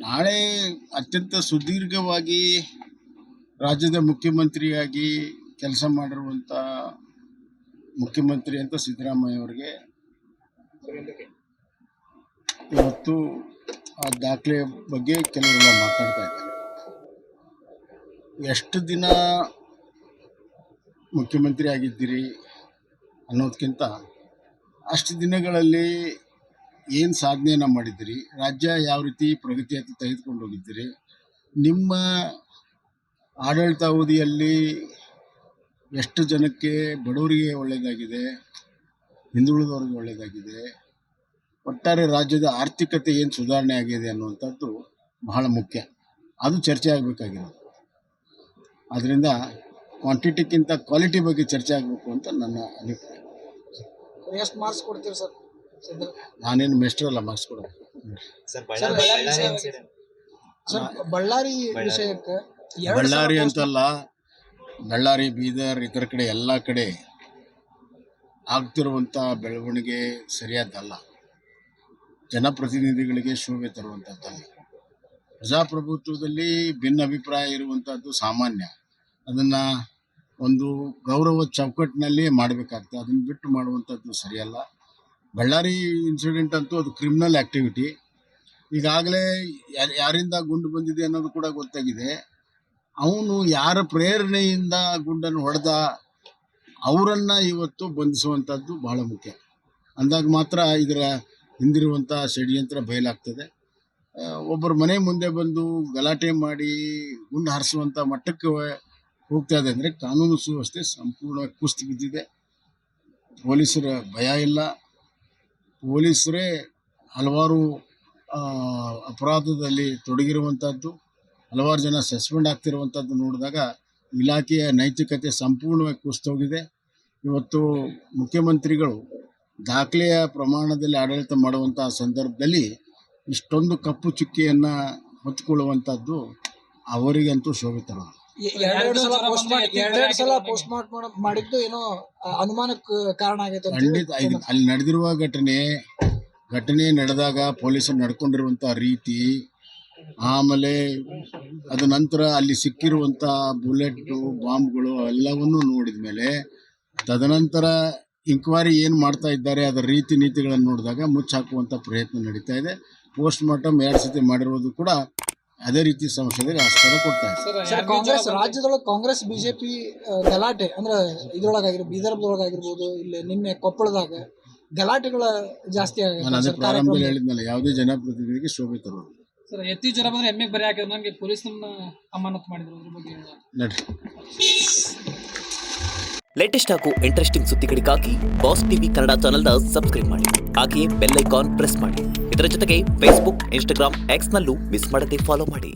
ನಾಳೆ ಅತ್ಯಂತ ಸುದೀರ್ಘವಾಗಿ ರಾಜ್ಯದ ಮುಖ್ಯಮಂತ್ರಿಯಾಗಿ ಕೆಲಸ ಮಾಡಿರುವಂಥ ಮುಖ್ಯಮಂತ್ರಿ ಅಂತ ಸಿದ್ದರಾಮಯ್ಯ ಅವರಿಗೆ ಇವತ್ತು ಆ ದಾಖಲೆ ಬಗ್ಗೆ ಕೆಲವರೆಲ್ಲ ಮಾತಾಡ್ತಾ ಇದ್ದಾರೆ. ಎಷ್ಟು ದಿನ ಮುಖ್ಯಮಂತ್ರಿ ಆಗಿದ್ದೀರಿ ಅನ್ನೋದಕ್ಕಿಂತ ಅಷ್ಟು ದಿನಗಳಲ್ಲಿ ಏನು ಸಾಧನೆಯನ್ನು ಮಾಡಿದ್ದೀರಿ, ರಾಜ್ಯ ಯಾವ ರೀತಿ ಪ್ರಗತಿಯತ್ತ ತೆಗೆದುಕೊಂಡು ಹೋಗಿದ್ದೀರಿ, ನಿಮ್ಮ ಆಡಳಿತಾವಧಿಯಲ್ಲಿ ಎಷ್ಟು ಜನಕ್ಕೆ ಬಡವರಿಗೆ ಒಳ್ಳೆಯದಾಗಿದೆ, ಹಿಂದುಳಿದವರಿಗೆ ಒಳ್ಳೆಯದಾಗಿದೆ, ಒಟ್ಟಾರೆ ರಾಜ್ಯದ ಆರ್ಥಿಕತೆ ಏನು ಸುಧಾರಣೆ ಆಗಿದೆ ಅನ್ನುವಂಥದ್ದು ಬಹಳ ಮುಖ್ಯ. ಅದು ಚರ್ಚೆ ಆಗಬೇಕಾಗಿರೋದು. ಆದ್ದರಿಂದ ಕ್ವಾಂಟಿಟಿಕ್ಕಿಂತ ಕ್ವಾಲಿಟಿ ಬಗ್ಗೆ ಚರ್ಚೆ ಆಗಬೇಕು ಅಂತ ನನ್ನ ಅಭಿಪ್ರಾಯ. ಎಷ್ಟು ಮಾರ್ಕ್ಸ್ ಕೊಡ್ತೀರಿ ಸರ್? ನಾನೇನು ಮೆಸ್ಟ್ರಲ್ಲ ಮಾರ್ಕ್ಸ್ ಕೊಡೋದು. ಬಳ್ಳಾರಿ ವಿಷಯಕ್ಕೆ ಬಳ್ಳಾರಿ ಅಂತಲ್ಲ, ಬಳ್ಳಾರಿ, ಬೀದರ್, ಇತರ ಕಡೆ ಎಲ್ಲ ಕಡೆ ಆಗ್ತಿರುವಂಥ ಬೆಳವಣಿಗೆ ಸರಿಯಾದಲ್ಲ, ಜನಪ್ರತಿನಿಧಿಗಳಿಗೆ ಶೋಭೆ ತರುವಂಥದ್ದಲ್ಲ. ಪ್ರಜಾಪ್ರಭುತ್ವದಲ್ಲಿ ಭಿನ್ನ ಅಭಿಪ್ರಾಯ ಇರುವಂಥದ್ದು ಸಾಮಾನ್ಯ. ಅದನ್ನು ಒಂದು ಗೌರವ ಚೌಕಟ್ಟಿನಲ್ಲಿ ಮಾಡಬೇಕಾಗ್ತದೆ. ಅದನ್ನು ಬಿಟ್ಟು ಮಾಡುವಂಥದ್ದು ಸರಿಯಲ್ಲ. ಬಳ್ಳಾರಿ ಇನ್ಸಿಡೆಂಟ್ ಅಂತೂ ಅದು ಕ್ರಿಮಿನಲ್ ಆ್ಯಕ್ಟಿವಿಟಿ. ಈಗಾಗಲೇ ಯಾರಿಂದ ಗುಂಡು ಬಂದಿದೆ ಅನ್ನೋದು ಕೂಡ ಗೊತ್ತಾಗಿದೆ. ಅವನು ಯಾರ ಪ್ರೇರಣೆಯಿಂದ ಗುಂಡನ್ನು ಹೊಡೆದ ಅವರನ್ನು ಇವತ್ತು ಬಂಧಿಸುವಂಥದ್ದು ಬಹಳ ಮುಖ್ಯ. ಅಂದಾಗ ಮಾತ್ರ ಇದರ ಹಿಂದಿರುವಂಥ ಷಡ್ಯಂತ್ರ ಬಯಲಾಗ್ತದೆ. ಒಬ್ಬರ ಮನೆ ಮುಂದೆ ಬಂದು ಗಲಾಟೆ ಮಾಡಿ ಗುಂಡು ಹಾರಿಸುವಂಥ ಮಟ್ಟಕ್ಕೆ ಹೋಗ್ತಾ ಇದೆ ಅಂದರೆ ಕಾನೂನು ಸುವ್ಯವಸ್ಥೆ ಸಂಪೂರ್ಣವಾಗಿ ಕುಸಿದು ಬಿದ್ದಿದೆ. ಪೊಲೀಸರ ಭಯ ಇಲ್ಲ. ಪೊಲೀಸರೇ ಹಲವಾರು ಅಪರಾಧದಲ್ಲಿ ತೊಡಗಿರುವಂಥದ್ದು, ಹಲವಾರು ಜನ ಸಸ್ಪೆಂಡ್ ಆಗ್ತಿರುವಂಥದ್ದು ನೋಡಿದಾಗ ಇಲಾಖೆಯ ನೈತಿಕತೆ ಸಂಪೂರ್ಣವಾಗಿ ಕುಸಿದೋಗಿದೆ. ಇವತ್ತು ಮುಖ್ಯಮಂತ್ರಿಗಳು ದಾಖಲೆಯ ಪ್ರಮಾಣದಲ್ಲಿ ಆಡಳಿತ ಮಾಡುವಂಥ ಸಂದರ್ಭದಲ್ಲಿ ಇಷ್ಟೊಂದು ಕಪ್ಪು ಚುಕ್ಕಿಯನ್ನು ಹೊತ್ತುಕೊಳ್ಳುವಂಥದ್ದು ಅವರಿಗಂತೂ ಶೋಭೆ ತರೋದು. ಎರಡು ಸಲ ಪೋಸ್ಟ್ ಮಾರ್ಟಮ್ ಮಾಡಿದ್ದು ಏನೋ ಅನುಮಾನಕ್ಕೆ ಕಾರಣ ಆಗೈತೆ. ಖಂಡಿತ ಅಲ್ಲಿ ನಡೆದಿರುವ ಘಟನೆ ನಡೆದಾಗ ಪೊಲೀಸರು ನಡ್ಕೊಂಡಿರುವಂಥ ರೀತಿ, ಆಮೇಲೆ ಅದ ನಂತರ ಅಲ್ಲಿ ಸಿಕ್ಕಿರುವಂಥ ಬುಲೆಟ್ಟು, ಬಾಂಬ್ಗಳು ಎಲ್ಲವನ್ನೂ ನೋಡಿದ ಮೇಲೆ ತದನಂತರ ಇಂಕ್ವೈರಿ ಏನು ಮಾಡ್ತಾ ಇದ್ದಾರೆ ಅದರ ರೀತಿ ನೀತಿಗಳನ್ನು ನೋಡಿದಾಗ ಮುಚ್ಚಾಕುವಂಥ ಪ್ರಯತ್ನ ನಡೀತಾ ಇದೆ. ಪೋಸ್ಟ್ ಮಾರ್ಟಮ್ 2 ಸತಿ ಮಾಡಿರೋದು ಕೂಡ ಅದೇ ರೀತಿ ಸಂಶಯದಲ್ಲಿ ಆಸ್ಪದ ಕೊಡ್ತಾ ಇದೆ. ಕಾಂಗ್ರೆಸ್ ರಾಜ್ಯದೊಳಗೆ ಕಾಂಗ್ರೆಸ್ ಬಿಜೆಪಿ ಗಲಾಟೆ ಅಂದ್ರೆ ಇದ್ರೊಳಗಾಗಿರ್ಬೋದು, ಬೀದರ್ದೊಳಗಾಗಿರ್ಬೋದು, ಇಲ್ಲಿ ನಿನ್ನೆ ಕೊಪ್ಪಳದಾಗ ಗಲಾಟೆಗಳ ಜಾಸ್ತಿ ಆಗಿದೆ. ನಾನು ಅದೇ ಪ್ರಾರಂಭದಲ್ಲಿ ಹೇಳಿದ್ನಲ್ಲ, ಯಾವುದೇ ಜನಪ್ರತಿನಿಧಿಗೆ ಶೋಭೆ ತರೋದು. ಸರ್, ಎತ್ತಿ ಜ್ವರ ಬಂದ್ರೆ ಎಮ್ಮೆ ಬರಿ ಹಾಕಿದ್ರು, ನನಗೆ ಪೊಲೀಸರನ್ನ ಅಮಾನತು ಮಾಡಿದ್ರು. ಅದ್ರ ಬಗ್ಗೆ ನಡ್ರಿ. ಲೇಟೆಸ್ಟ್ ಹಾಗೂ ಇಂಟ್ರೆಸ್ಟಿಂಗ್ ಸುದ್ದಿಗಳಿಗಾಗಿ ಬಾಸ್ ಟಿವಿ ಕನ್ನಡ ಚಾನೆಲ್ನ ಸಬ್ಸ್ಕ್ರೈಬ್ ಮಾಡಿ. ಹಾಗೆಯೇ ಬೆಲ್ ಐಕಾನ್ ಪ್ರೆಸ್ ಮಾಡಿ. ಇದರ ಜೊತೆಗೆ ಫೇಸ್ಬುಕ್, ಇನ್ಸ್ಟಾಗ್ರಾಮ್, ಎಕ್ಸ್ನಲ್ಲೂ ಮಿಸ್ ಮಾಡದೆ ಫಾಲೋ ಮಾಡಿ.